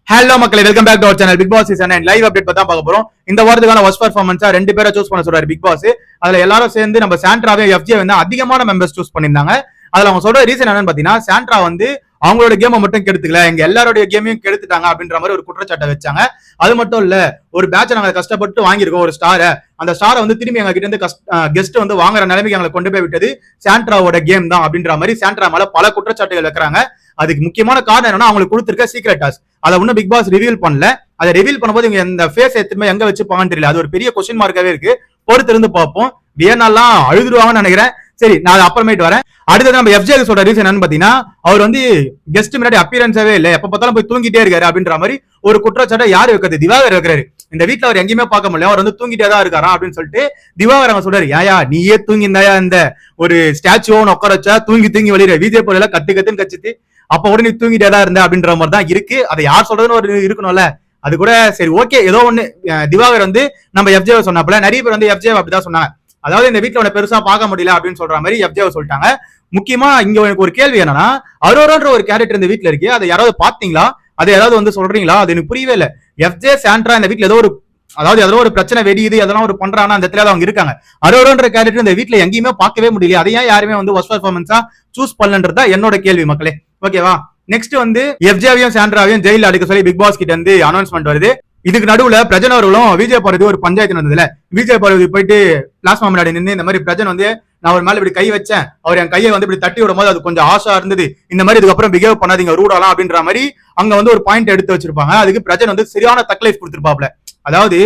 Hello மக்களே, welcome back to our channel. Bigg Boss season 9 live update பத்தி தான் பார்க்க போறோம். இந்த வாரத்துக்கான ஃபர்ஸ்ட் பெர்ஃபார்மன்ஸா 2 பேரை சூஸ் பண்ண சொல்றாரு பிக் பாஸ். அதுல எல்லாரும் சேர்ந்து நம்ம சாண்ட்ராவே எஃப்ஜே வந்து அதிகமான மெம்பர்ஸ் சூஸ் பண்ணிருந்தாங்க. அதுல அவங்க சொல்ற ரீசன் என்னன்னு பாத்தீங்கன்னா, சாண்ட்ரா வந்து அவங்களோட கேமை மட்டும் கெடுத்துக்கல, எங்க எல்லாரோட கேமையும் கெடுத்துட்டாங்க அப்படின்ற மாதிரி ஒரு குற்றச்சாட்டை வச்சாங்க. அது மட்டும் இல்ல, ஒரு பேட்சை நாங்க கஷ்டப்பட்டு வாங்கியிருக்கோம், ஒரு ஸ்டாரை. அந்த ஸ்டாரை வந்து திரும்பி எங்க கிட்ட இருந்து கெஸ்ட் வந்து வாங்குற நிலைமைக்கு எங்களை கொண்டு போய் விட்டது சாண்ட்ராவோட கேம் தான் அப்படின்ற மாதிரி சாண்ட்ரா மேல பல குற்றச்சாட்டுகள் வைக்கிறாங்க. அதுக்கு முக்கியமான காரணம் என்னன்னா, அவங்களுக்கு கொடுத்திருக்க சீக்ரெட் டாஸ்க். அதை ஒன்னும் பிக் பாஸ் ரிவீல் பண்ணல. அதை ரிவீல் பண்ணும்போது இவங்க இந்த ஃபேஸ் எத்துமே எங்க வச்சுப்பாங்கன்னு தெரியல. அது ஒரு பெரிய கொஸ்டின் மார்க்காவே இருக்கு. பொறுத்து இருந்து பார்ப்போம். வியனாலாம் அழுதுருவாங்கன்னு நினைக்கிறேன். சரி, நான் அப்புறமேட்டு வரேன். அடுத்தது நம்ம எஃப்ஜே சொல்ற ரீசன் என்னன்னு பாத்தீங்கன்னா, அவர் வந்து கெஸ்ட் முன்னாடி அப்பியரன்ஸாவே இல்ல, எப்ப பார்த்தாலும் போய் தூங்கிட்டே இருக்காரு அப்படின்ற மாதிரி ஒரு குற்றச்சாட்டை யாரு வைக்கிறது? திவாகர் வைக்கிறாரு. இந்த வீட்டுல அவர் எங்கேயுமே பார்க்க முடியல, அவர் வந்து தூங்கிட்டே தான் இருக்காரா அப்படின்னு சொல்லிட்டு திவாகர் அவங்க சொல்றாரு, யாயா நீயே தூங்கிந்தாயா இந்த ஒரு ஸ்டாச்சுவோன்னு உட்கார வச்சா தூங்கி தூங்கி வெளியிற விஜய் போல கத்துன்னு கச்சிட்டு அப்ப உடனே தூங்கிட்டே தான் இருந்த அப்படின்ற மாதிரி தான் இருக்கு. அதை யார் சொல்றதுன்னு ஒரு இருக்கணும்ல. அது கூட சரி, ஓகே, ஏதோ ஒண்ணு. திவாகர் வந்து நம்ம எஃப்ஜே சொன்னப்பல நிறைய பேர் வந்து எஃப்ஜே அப்படிதான் சொன்னாங்க. அதாவது இந்த வீட்டுல பெருசா பார்க்க முடியல அப்படின்னு சொல்ற மாதிரி எஃப்ஜே சொல்லிட்டாங்க. முக்கியமா இங்க எனக்கு ஒரு கேள்வி என்னன்னா, அரோரான்ற ஒரு கேரக்டர் இந்த வீட்டுல இருக்கு, அதை யாராவது பாத்தீங்களா? அதை யாராவது வந்து சொல்றீங்களா? அது எனக்கு புரியவே இல்லை. எஃப்ஜே சாண்ட்ரா இந்த வீட்டுல ஏதோ ஒரு, அதாவது ஏதோ ஒரு பிரச்சனை வெடியுது, அதெல்லாம் ஒரு பண்றாங்க, அந்த இடத்துல அவங்க இருக்காங்க. அரோரான்ற கேரக்டர் இந்த வீட்டுல எங்கேயுமே பார்க்கவே முடியல. அதையா யாருமே வந்து ஃபர்ஸ்ட் பெர்ஃபார்மன்ஸா சூஸ் பண்ணலன்றதா என்னோட கேள்வி மக்களே. ஓகேவா? நெக்ஸ்ட் வந்து எஃப்ஜேவையும் சாண்ட்ராவையும் ஜெயில அடிக்க சொல்லி பிக் பாஸ் கிட்ட இருந்து அனௌன்ஸ்மெண்ட் வருது. இதுக்கு நடுவுல பிரஜன் அவர்களும் விஜய் பார்வதி ஒரு பஞ்சாயத்து நடந்ததுல, விஜய் பார்வதி போயிட்டு பிளாஸ்மா முன்னாடி நின்று இந்த மாதிரி பிரஜன் வந்து நான் ஒரு மேல இப்படி கை வச்சேன், அவர் என் கையை வந்து இப்படி தட்டி விடும் போது அது கொஞ்சம் ஆசா இருந்தது, இந்த மாதிரி இதுக்கப்புறம் பிஹேவ் பண்ணாதீங்க ரூடாலாம் அப்படின்ற மாதிரி அங்க வந்து ஒரு பாயிண்ட் எடுத்து வச்சிருப்பாங்க. அதுக்கு பிரஜன் வந்து சரியான தக்லைஃப் கொடுத்துருப்பாப்ல. அதாவது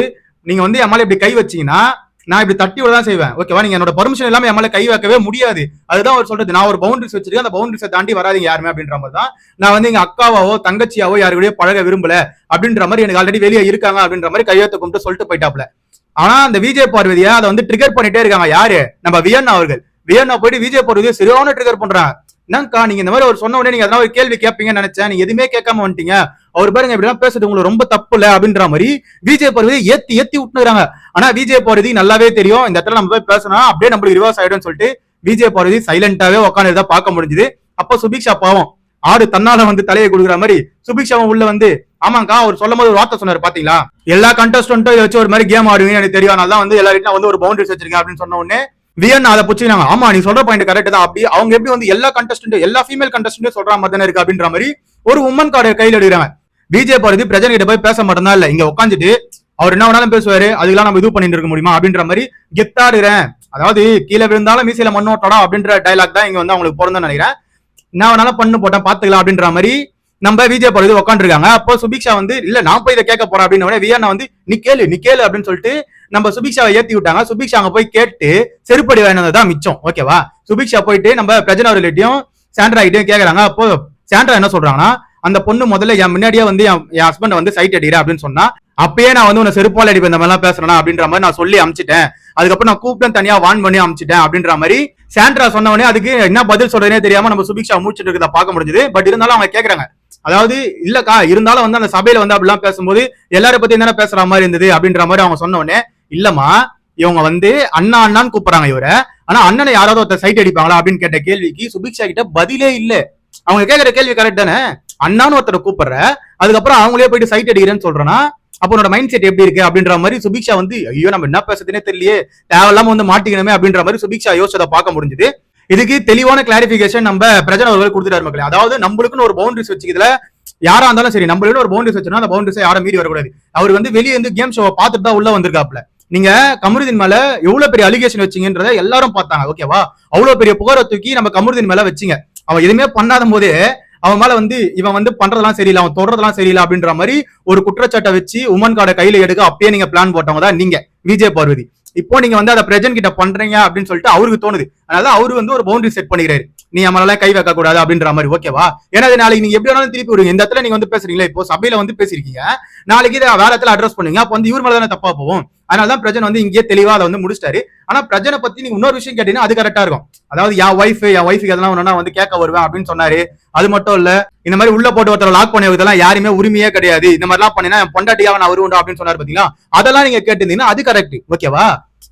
நீங்க வந்து என் மேல இப்படி கை வச்சீங்கன்னா நான் இப்படி தட்டி விட தான் செய்வேன், ஓகேவா? நீங்க என்னோட பர்மிஷன் இல்லாம என் மேல கை வைக்கவே முடியாது. அதுதான் அவர் சொல்றது. நான் ஒரு பவுண்டரிஸ் வச்சிருக்கேன், அந்த பவுண்டரிஸை தாண்டி வராதிங்க யாருமே அப்படின்ற மாதிரி தான். நான் வந்து எங்க அக்காவாவோ தங்கச்சியாவோ யாருக்கூடயோ பழக விரும்பல அப்படின்ற மாதிரி எனக்கு ஆல்ரெடி வெளியே இருக்காங்க அப்படின்ற மாதிரி கையெழுத்து கொண்டு சொல்லிட்டு போயிட்டாப்ல. ஆனா அந்த விஜய் பார்வதியா அதை வந்து ட்ரிகர் பண்ணிட்டே இருக்காங்க. யாரு? நம்ம வியன்னா அவர்கள். வியன்னா போயிட்டு விஜய் பார்வதியை சரியான ட்ரிகர் பண்றாங்க. என்னக்கா நீங்க இந்த மாதிரி ஒரு சொன்ன உடனே நீங்க அதெல்லாம் ஒரு கேள்வி கேட்பீங்கன்னு நினைச்சேன், நீங்க எதுவுமே கேட்காம வந்துட்டீங்க, அவர் பாருங்க இப்படிலாம் பேசுறது உங்களுக்கு ரொம்ப தப்பு இல்ல அப்படின்ற மாதிரி விஜய் பார்வதி ஏத்தி ஏத்தி விட்டுறாங்க. ஆனா விஜய் பார்வதி நல்லாவே தெரியும் இந்த இடத்துல நம்ம போய் பேசணும் அப்படியே நம்மளுக்கு ரிவர்ஸ் ஆயிடும் சொல்லிட்டு விஜய் பார்வதி சைலண்டாவே உட்காந்து பார்க்க முடிஞ்சுது. அப்ப சுபிக்ஷா பாவம் ஆடு தன்னால வந்து தலையை கொடுக்குற மாதிரி சுபிக்ஷாவும் உள்ள வந்து, ஆமாங்கா அவர் சொல்லும் போது ஒரு வார்த்தை சொன்னாரு பாத்தீங்களா, எல்லா கண்டஸ்டன்ட்டும் இதை வச்சு ஒரு மாதிரி கேம் ஆடுவீங்க எனக்கு தெரியும், அதனால வந்து எல்லா வீட்டுல வந்து ஒரு பவுண்டரிஸ் வச்சிருக்கேன் அப்படின்னு சொன்ன உடனே வியன் அதை புடிச்சுக்கினாங்க. ஆமா நீ சொல்ற பாயிண்ட் கரெக்ட் தான். அப்படி அவங்க எப்படி வந்து எல்லா கண்டஸ்டன்ட் எல்லா ஃபீமேல் கண்டஸ்டன்ட் சொல்ற மாதிரி தானே இருக்கு அப்படின்ற மாதிரி ஒரு உமன் கார்டை கையில் எடுக்கிறாங்க. விஜய் பார்வதி பிரஜன் கிட்ட போய் பேச மாட்டேன் இல்ல, இங்க உட்காந்துட்டு அவர் என்ன வேணாலும் பேசுவாரு, அதுக்கெல்லாம் நம்ம இது பண்ணிட்டு இருக்க முடியுமா அப்படின்ற மாதிரி கெத்தாடுறேன். அதாவது கீழே விழுந்தாலும் மீசையில மண்ணோட்டடா அப்படின்ற டைலாக் தான் இங்க வந்து அவங்களுக்கு பிறந்தன்னு நினைக்கிறேன். என்ன வேணாலும் பண்ணு போட்டேன் பாத்துக்கலாம் அப்படின்ற மாதிரி நம்ம விஜய் பார்வதி உட்காந்துருக்காங்க. அப்போ சுபிக்ஷா வந்து இல்ல நான் போய் இதை கேட்க போறேன் அப்படின்னு வியன்னா வந்து நீ கேளு அப்படின்னு சொல்லிட்டு நம்ம சுபிக்ஷாவை ஏத்தி விட்டாங்க. சுபிக்ஷா அங்க போய் கேட்டு செருப்படி வாங்கினதான் மிச்சம். ஓகேவா? சுபிக்ஷா போயிட்டு நம்ம பிரஜன் அவர்கிட்டையும் சாண்ட்ரா கிட்டையும் கேக்குறாங்க. அப்போ சாண்ட்ரா என்ன சொல்றாங்கன்னா, அந்த பொண்ணு முதல்ல என் முன்னாடியே வந்து என் ஹஸ்பண்ட் வந்து சைட் அடிக்கிறேன் அப்படின்னு சொன்னா, அப்பயே நான் வந்து உன்னை செருப்பால் அடிப்பேன் இந்த மாதிரிலாம் பேசுறேன் அப்படின்ற மாதிரி நான் சொல்லி அமிச்சிட்டேன், அதுக்கப்புறம் நான் கூப்பிட்டு தனியா வான் பண்ணி அமிச்சிட்டேன் அப்படின்ற மாதிரி சாண்ட்ரா சொன்ன உடனே அதுக்கு என்ன பதில் சொல்றதுனே தெரியாம நம்ம சுபிக்ஷா மூச்சுட்டு இருக்கிறத பார்க்க முடிஞ்சது. பட் இருந்தாலும் அவங்க கேக்குறாங்க, அதாவது இல்லக்கா இருந்தாலும் வந்து அந்த சபையில வந்து அப்படிலாம் பேசும்போது எல்லாரும் பத்தி என்ன பேசுற மாதிரி இருந்தது அப்படின்ற மாதிரி அவங்க சொன்ன உடனே, இல்லம்மா இவங்க வந்து அண்ணா அண்ணான்னு கூப்பிடுறாங்க இவரை, ஆனா அண்ணனை யாராவது ஒருத்தர் சைட் அடிப்பாங்களா அப்படின்னு கேட்ட கேள்விக்கு சுபிக்ஷா கிட்ட பதிலே இல்ல. அவங்க கேட்கிற கேள்வி கரெக்ட் தானே, அண்ணான்னு ஒருத்தரை கூப்பிடுற அதுக்கப்புறம் அவங்களே போயிட்டு சைட் அடிக்கிறேன்னு சொல்றேன்னா அப்போ உன்னோட மைண்ட் செட் எப்படி இருக்கு அப்படின்ற மாதிரி சுபிக்ஷா வந்து ஐயோ நம்ம என்ன பேசுறதுனே தெரியலையே, தேவையில்லாம வந்து மாட்டிக்கணுமே அப்படின்ற மாதிரி சுபிக்ஷா யோசிச்சதை பார்க்க முடிஞ்சது. இதுக்கு தெளிவான கிளாரிபிகேஷன் நம்ம பிரஜன் அவர்கள் கொடுத்துட்டாரு மக்களே. அதாவது நம்மளுக்குன்னு ஒரு பவுண்டரிஸ் வச்சுக்கிறதுல யாரா இருந்தாலும் சரி, நம்மளுக்கு ஒரு பவுண்டரிஸ் வச்சுனா அந்த பவுண்டரிஸை யாரும் மீறி வரக்கூடாது. அவர் வந்து வெளியே வந்து கேம் ஷோவை பார்த்துட்டு தான் உள்ள வந்திருக்காப்ல. நீங்க கமருதீன் மேல எவ்வளவு பெரிய அலிகேஷன் வச்சீங்கன்றத எல்லாரும் பார்த்தாங்க. ஓகேவா? அவ்வளவு பெரிய புகாரை தூக்கி நம்ம கமருதீன் மேல வச்சீங்க. அவன் எதுவுமே பண்ணாத போதே அவன் மேல வந்து இவன் வந்து பண்றதெல்லாம் சரியில்லை, அவன் தொடர்றதெல்லாம் சரியில்லை அப்படின்ற மாதிரி ஒரு குற்றச்சாட்டை வச்சு உமன் கார்டை கையில எடுக்க அப்பயே நீங்க பிளான் போட்டவங்க தான் நீங்க விஜய் பார்வதி. இப்போ நீங்க வந்து அதை பிரஜன் கிட்ட பண்றீங்க அப்படின்னு சொல்லிட்டு அவருக்கு தோணுது. அதனால அவரு வந்து ஒரு பவுண்டரி செட் பண்ணிக்கிறாரு, நீ நம்மளால கை வைக்க கூடாது அப்படின்ற மாதிரி. ஓகேவா? ஏன்னா நாளைக்கு நீங்க எப்படி வேணாலும் திருப்பி விடுங்க. இந்த இடத்துல நீங்க வந்து பேசுறீங்களா, இப்போ சபையில வந்து பேசிருக்கீங்க, நாளைக்கு இதை வேற இடத்துல அட்ரஸ் பண்ணுங்க, அப்ப வந்து இவர் மேல தானே தப்பா போவோம். அதனாலதான் பிரஜன் வந்து இங்கே தெளிவா அதை வந்து முடிச்சிட்டாரு. ஆனா பிரஜனை பத்தி நீங்க இன்னொரு விஷயம் கேட்டீங்கன்னா அது கரெக்டா இருக்கும். அதாவது என் ஒய்ஃபுக்கு அதெல்லாம் ஒன்னா வந்து கேட்க வருவேன் அப்படின்னு சொன்னாரு. அது மட்டும் இல்ல, இந்த மாதிரி உள்ள போட்டு ஒருத்தர் லாக் பண்ணி இதெல்லாம் யாருமே உரிமையே கிடையாது, இந்த மாதிரி எல்லாம் பண்ணினா என் பொண்டாட்டியாக நான் வருவேன் அப்படின்னு சொன்னாரு பாத்தீங்களா, அதெல்லாம் நீங்க கேட்டிருந்தீங்கன்னா அது கரெக்ட். ஓகேவா?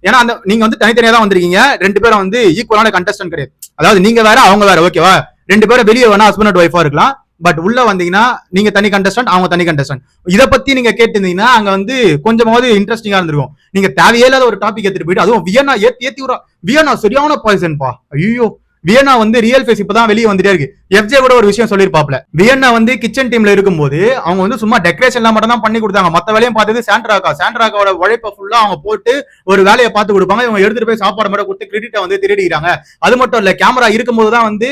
ஏன்னா அந்த நீங்க வந்து தனித்தனியா தான் வந்திருக்கீங்க, 2 பேரும் வந்து ஈக்குவலான கண்டஸ்டன்ட் கிடையாது. அதாவது நீங்க வேற அவங்க வேற. ஓகேவா? 2 பேரும் வெளியே வேணா ஹஸ்பண்ட் அண்ட் ஒய்ஃபா இருக்கலாம், பட் உள்ள வந்தீங்கன்னா நீங்க தனி கண்டஸ்டன்ட், அவங்க தனி கண்டஸ்டன்ட். இதை பத்தி நீங்க கேட்டிருந்தீங்கன்னா அங்க வந்து கொஞ்சமாவது இன்ட்ரெஸ்டிங்கா இருந்திருக்கும். நீங்க தேவையே இல்லாத ஒரு டாபிக் எடுத்துட்டு போயிட்டு அதுவும் வியன்னா ஏத்தி விடுறா. வியன்னா சரியான பாய்சன் பா. ஐயோ, வியன்னா வந்து ரியல் ஃபேஸ் இப்பதான் வெளியே வந்துட்டே இருக்கு. எஃப்ஜே கூட ஒரு விஷயம் சொல்லிருப்பாப்ல. வியன்னா வந்து கிச்சன் டீம்ல இருக்கும்போது அவங்க வந்து சும்மா டெக்கரேஷன் மட்டும் தான் பண்ணி கொடுத்தாங்க. மத்த வேலையும் பார்த்தது சாண்ட்ராக்கா. சாண்ட்ராக்காவோட உழைப்ப ஃபுல்லா அவங்க போட்டு ஒரு வேலையை பார்த்து கொடுப்பாங்க. இவங்க எடுத்துட்டு போய் சாப்பாடு மட்டும் கொடுத்து கிரெடிட்டை வந்து திருடிக்கிறாங்க. அது மட்டும் இல்ல, கேமரா இருக்கும்போது தான் வந்து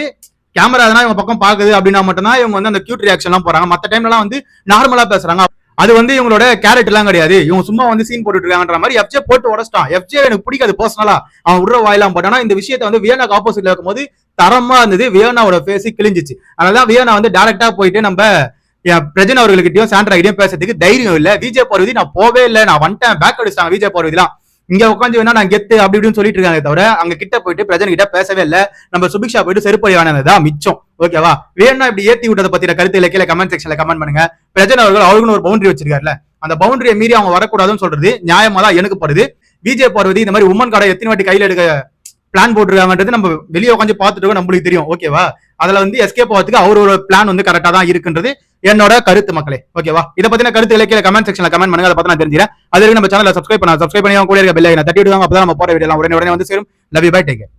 கேமரா எதனா இவங்க பக்கம் பாக்குது அப்படின்னா மட்டும்தான் இவங்க வந்து அந்த கியூட் ரியாக்ஷன் எல்லாம் போறாங்க. மத்த டைம்ல எல்லாம் வந்து நார்மலா பேசுறாங்க. அது வந்து இவங்களோட கேரக்டர் எல்லாம் கிடையாது. இவங்க சும்மா வந்து சீன் போட்டுட்டு இருக்காங்கன்ற மாதிரி எஃப்ஜே போட்டு உடச்சிட்டான். எஃப்ஜே எனக்கு பிடிக்காது பர்சனலா, அவன் விடுற வாயெல்லாம் போட்டானா. இந்த விஷயத்த வந்து வியனாக்கு ஆப்போசிட்ல இருக்கும்போது தரமா இருந்தது. வியனாவோட பேசி கிழிஞ்சிச்சு. அதனாலதான் வியனா வந்து டைரக்டா போயிட்டு நம்ம பிரஜன் அவர்கள்கிட்டயும் சாண்ட்ரா கிட்டயும் பேசுறதுக்கு தைரியம் இல்ல. விஜய் பார்வதி நான் போவே இல்லை, நான் வந்துட்டேன், பேக் அடிச்சிட்டாங்க விஜய் பார்வதிலாம். இங்க உட்காந்து வேணா நான் கெத்து அப்படி இப்படின்னு சொல்லிட்டு இருக்காங்க தவிர அங்க கிட்ட போயிட்டு பிரஜன் கிட்ட பேசவே இல்லை. நம்ம சுபிக்ஷா போயிட்டு செருப்பை வாங்கினதுதான் மிச்சம். ஓகேவா? வேணா இப்படி ஏத்தி விட்டதை பத்தின கருத்து கீழே கமெண்ட் செக்ஷன்ல கமெண்ட் பண்ணுங்க. பிரஜன் அவர்கள் அவருக்குன்னு ஒரு பவுண்டரி வச்சிருக்காருல்ல, அந்த பவுண்டரியை மீறி அவங்க வரக்கூடாதுன்னு சொல்றது நியாயமா தான் எனக்கு படுது. விஜய் பார்வதி இந்த மாதிரி உமன் கடை எத்தனை வாட்டி கையில எடுக்க பிளான் போட்டுருக்காங்கன்றது நம்ம வெளியே உட்காந்து பார்த்துட்டு நம்மளுக்கு தெரியும். ஓகேவா? அதுல வந்து எஸ்கேப் ஆகிறதுக்கு அவரோட பிளான் வந்து கரெக்டா தான் இருக்குன்றது என்னோட கருத்து மக்களே. ஓகேவா? இதை பத்தின கருத்து கீழே கமெண்ட் செக்ஷன்ல கமெண்ட் பண்ணுங்க. அதை பத்தி நான் தெரிஞ்சுக்கிறேன். அதுக்கு நம்ம சேனலை சப்ஸ்கிரைப் பண்ணி பெல் ஐகானை தட்டி விடுவாங்க. அப்பதான் நம்ம போற வீடியோ உடனே வந்து சேரும். Love you, bye, take care.